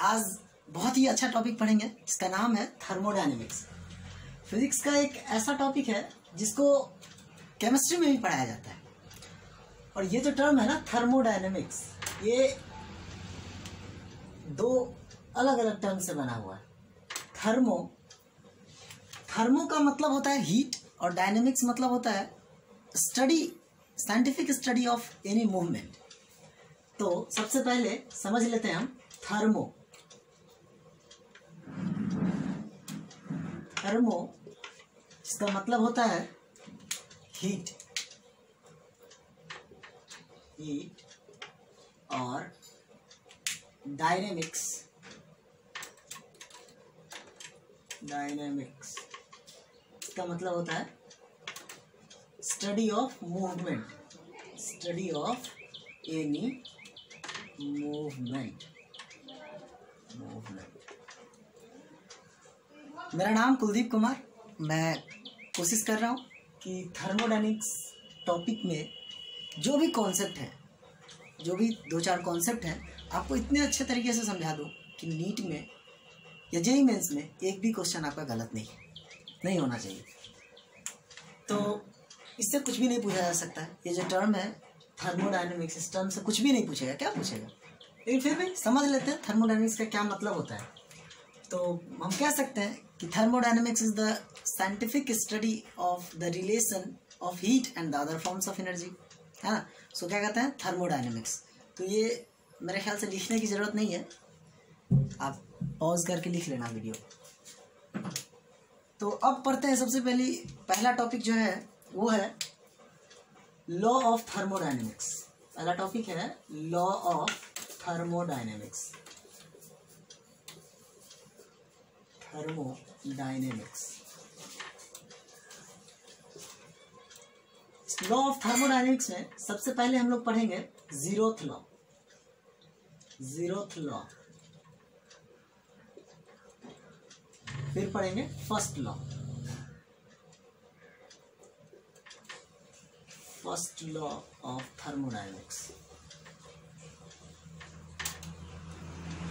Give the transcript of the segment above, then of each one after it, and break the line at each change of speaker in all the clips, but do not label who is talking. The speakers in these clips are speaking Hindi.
आज बहुत ही अच्छा टॉपिक पढ़ेंगे जिसका नाम है थर्मोडायनेमिक्स। फिजिक्स का एक ऐसा टॉपिक है जिसको केमिस्ट्री में भी पढ़ाया जाता है। और ये जो टर्म है ना थर्मोडायनेमिक्स, ये दो अलग अलग टर्म से बना हुआ है। थर्मो का मतलब होता है हीट और डायनेमिक्स मतलब होता है study, scientific study of any movement. तो सबसे पहले समझ लेते हैं हम थर्मो इसका मतलब होता है हीट और डायनेमिक्स इसका मतलब होता है study of movement, study of any movement. मेरा नाम कुलदीप कुमार। मैं कोशिश कर रहा हूँ कि थर्मोडायनेमिक्स टॉपिक में जो भी कॉन्सेप्ट है, जो भी दो चार कॉन्सेप्ट हैं, आपको इतने अच्छे तरीके से समझा दूँ कि नीट में या जेईई मेंस में एक भी क्वेश्चन आपका गलत नहीं होना चाहिए। तो इससे कुछ भी नहीं पूछा जा सकता है। ये जो टर्म है थर्मोडायनेमिक्स, इस टर्म से कुछ भी नहीं पूछेगा। क्या पूछेगा, लेकिन फिर भी समझ लेते हैं थर्मोडायनेमिक्स का क्या मतलब होता है। तो हम कह सकते हैं कि thermodynamics is the scientific study of the relation of heat and the other forms of energy, है ना। सो क्या कहते हैं थर्मोडायनेमिक्स। तो ये मेरे ख्याल से लिखने की ज़रूरत नहीं है, आप पॉज करके लिख लेना वीडियो। तो अब पढ़ते हैं। सबसे पहला टॉपिक जो है वो है लॉ ऑफ थर्मोडायनेमिक्स। पहला टॉपिक है law of thermodynamics. Law of thermodynamics में सबसे पहले हम लोग पढ़ेंगे जीरोथ लॉ, फिर पढ़ेंगे फर्स्ट लॉ ऑफ थर्मोडायनेमिक्स।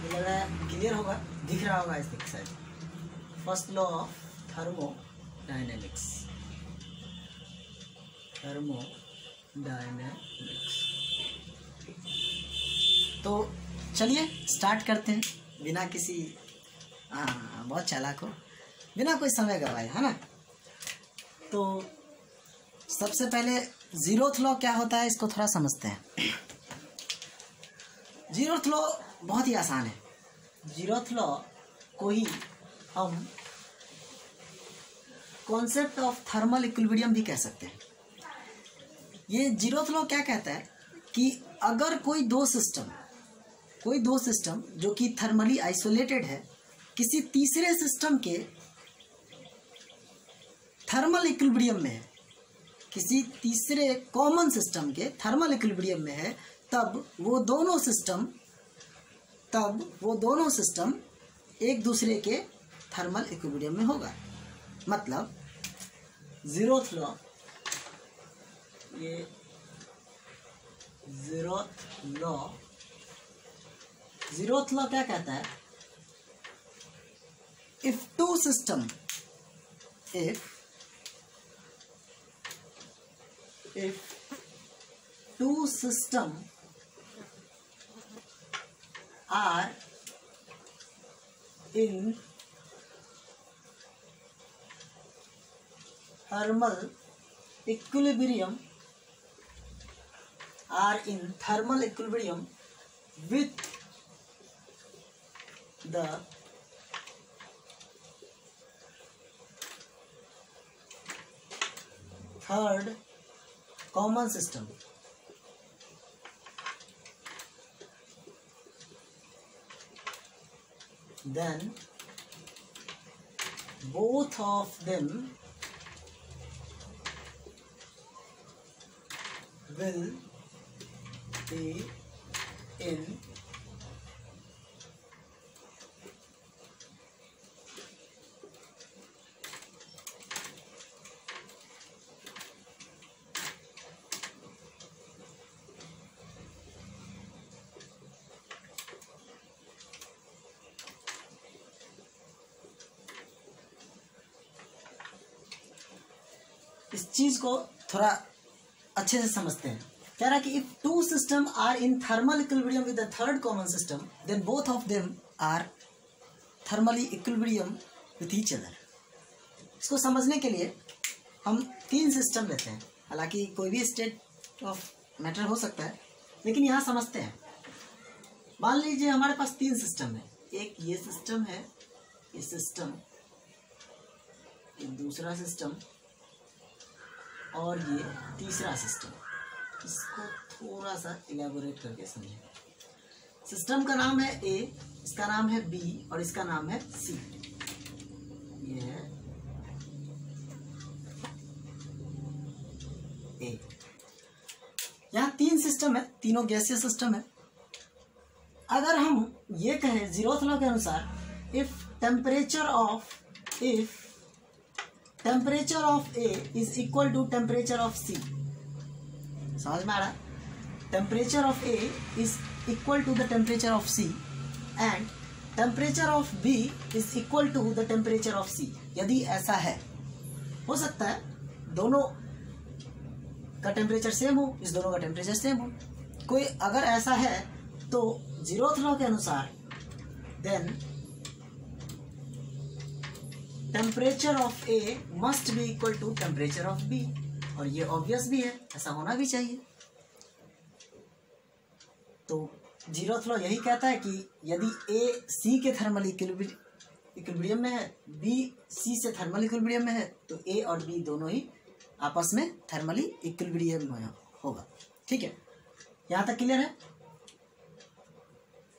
लग रहा है क्लियर होगा, दिख रहा होगा इस दिख side. First law of thermodynamics. तो चलिए स्टार्ट करते हैं बिना किसी बहुत चालाक हो, बिना कोई समय गवाए, है ना। तो सबसे पहले जीरोथ लॉ क्या होता है इसको थोड़ा समझते हैं। जीरोथ लॉ बहुत ही आसान है। जीरोथ लॉ को ही हम कॉन्सेप्ट ऑफ थर्मल इक्विलिब्रियम भी कह सकते हैं। ये जीरोथ लॉ क्या कहता है कि अगर कोई दो सिस्टम जो कि थर्मली आइसोलेटेड है, किसी तीसरे सिस्टम के थर्मल इक्विलिब्रियम में है, किसी तीसरे कॉमन सिस्टम के थर्मल इक्विलिब्रियम में है, तब वो दोनों सिस्टम एक दूसरे के थर्मल इक्विलिब्रियम में होगा। मतलब जीरोथ लॉ क्या कहता है, if two system are in thermal equilibrium with the third common system, then both of them will be in इस चीज को थोड़ा अच्छे से समझते हैं। कह रहा है कि if two system are in thermal equilibrium with the third common system then both of them are thermally equilibrium with each other. इसको समझने के लिए हम 3 सिस्टम लेते हैं, हालांकि कोई भी स्टेट ऑफ मैटर हो सकता है, लेकिन यहाँ समझते हैं। मान लीजिए हमारे पास 3 सिस्टम है, एक ये सिस्टम है, ये सिस्टम, एक दूसरा सिस्टम और ये तीसरा सिस्टम। इसको थोड़ा सा इलेबोरेट करके समझें। सिस्टम का नाम है ए, इसका नाम है बी और इसका नाम है सी। ये है ए। यहाँ 3 सिस्टम है, तीनों गैसीय सिस्टम है। अगर हम ये कहें जीरोथ लॉ के अनुसार if temperature of A is equal to temperature of C, समझ में आ रहा? Temperature of A is equal to the temperature of C and temperature of B is equal to the temperature of C. यदि ऐसा है, हो सकता है दोनों का टेम्परेचर सेम हो, इस दोनों का टेम्परेचर सेम हो। कोई अगर ऐसा है तो जीरोथ लॉ के अनुसार then temperature of A must be equal to temperature of B, और ये ऑब्वियस भी है, ऐसा होना भी चाहिए। तो जीरोथ लॉ यही कहता है कि यदि ए सी के थर्मल इक्विलिब्रियम में है, बी सी से थर्मल इक्विलिब्रियम में है, तो ए और बी दोनों ही आपस में थर्मली इक्विलिब्रियम में होगा। ठीक है, यहाँ तक क्लियर है?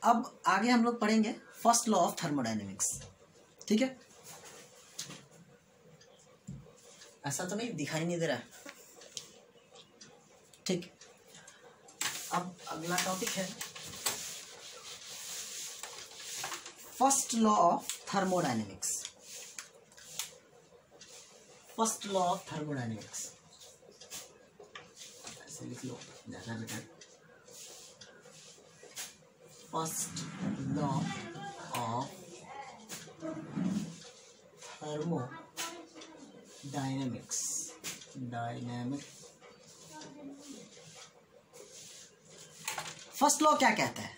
अब आगे हम लोग पढ़ेंगे फर्स्ट लॉ ऑफ थर्मोडायनेमिक्स। ठीक है, ऐसा तो नहीं दिखाई नहीं दे रहा है? ठीक, अब अगला टॉपिक है first law of thermodynamics. First law of thermodynamics ऐसे लिख लो ज्यादा better. First law of thermodynamics. First law क्या कहता है?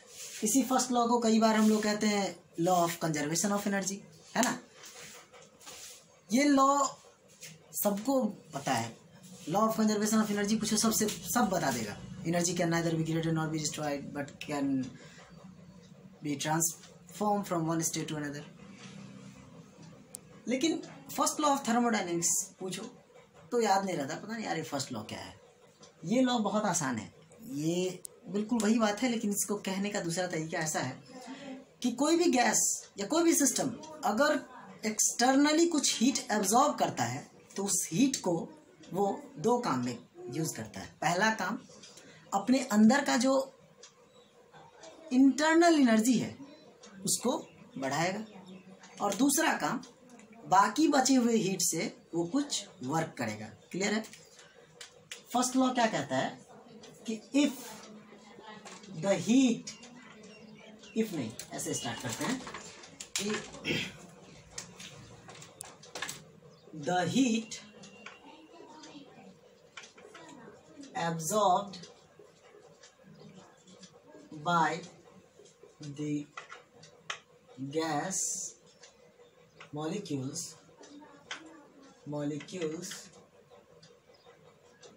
इसी फर्स्ट लॉ को कई बार हम लोग कहते हैं law of conservation of energy, है ना? ये लॉ सबको पता है। Law of conservation of energy पूछो सबसे, सब बता देगा। Energy can neither be created nor be destroyed but can be transform from one state to another. लेकिन फर्स्ट लॉ ऑफ थर्मोडायनेमिक्स पूछो तो याद नहीं रहता, पता नहीं यार ये फर्स्ट लॉ क्या है। ये लॉ बहुत आसान है, ये बिल्कुल वही बात है, लेकिन इसको कहने का दूसरा तरीका ऐसा है कि कोई भी गैस या कोई भी सिस्टम अगर एक्सटर्नली कुछ हीट एब्जॉर्ब करता है तो उस हीट को वो 2 काम में यूज करता है। पहला काम अपने अंदर का जो इंटरनल एनर्जी है उसको बढ़ाएगा, और दूसरा काम बाकी बचे हुए हीट से वो कुछ वर्क करेगा। क्लियर है? फर्स्ट लॉ क्या कहता है कि इफ द हीट, इफ नहीं, ऐसे स्टार्ट करते हैं कि the heat absorbed by the gas molecules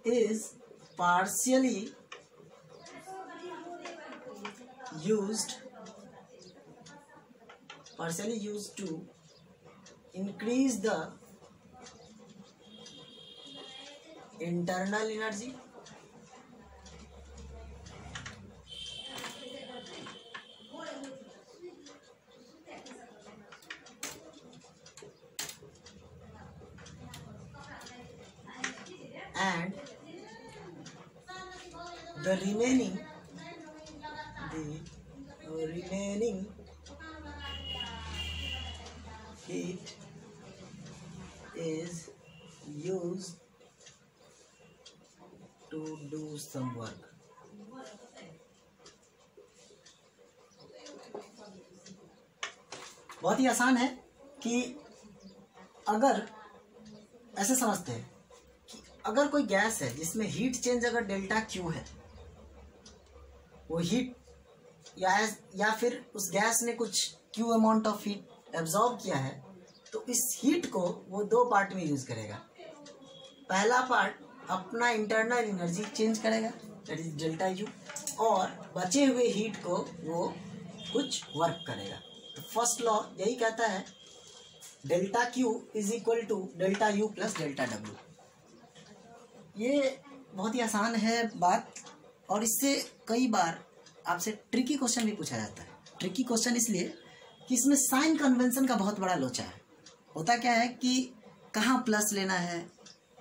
is partially used to increase the internal energy and the remaining heat is used to do some work. बहुत ही आसान है कि अगर ऐसे समझते हैं कि अगर कोई गैस है जिसमें हीट चेंज अगर डेल्टा क्यू है, वो हीट या फिर उस गैस ने कुछ Q amount of heat absorb किया है, तो इस हीट को वो दो पार्ट में यूज करेगा। पहला पार्ट अपना इंटरनल एनर्जी चेंज करेगा, दैट इज डेल्टा यू, और बचे हुए हीट को वो कुछ वर्क करेगा। तो फर्स्ट लॉ यही कहता है delta Q is equal to delta U plus delta W. ये बहुत ही आसान है बात, और इससे कई बार आपसे ट्रिकी क्वेश्चन भी पूछा जाता है। ट्रिकी क्वेश्चन इसलिए कि इसमें साइन कन्वेंशन का बहुत बड़ा लोचा है। होता क्या है कि कहाँ प्लस लेना है,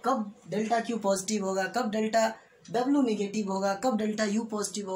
कब डेल्टा क्यू पॉजिटिव होगा, कब डेल्टा डब्ल्यू नेगेटिव होगा, कब डेल्टा यू पॉजिटिव होगा।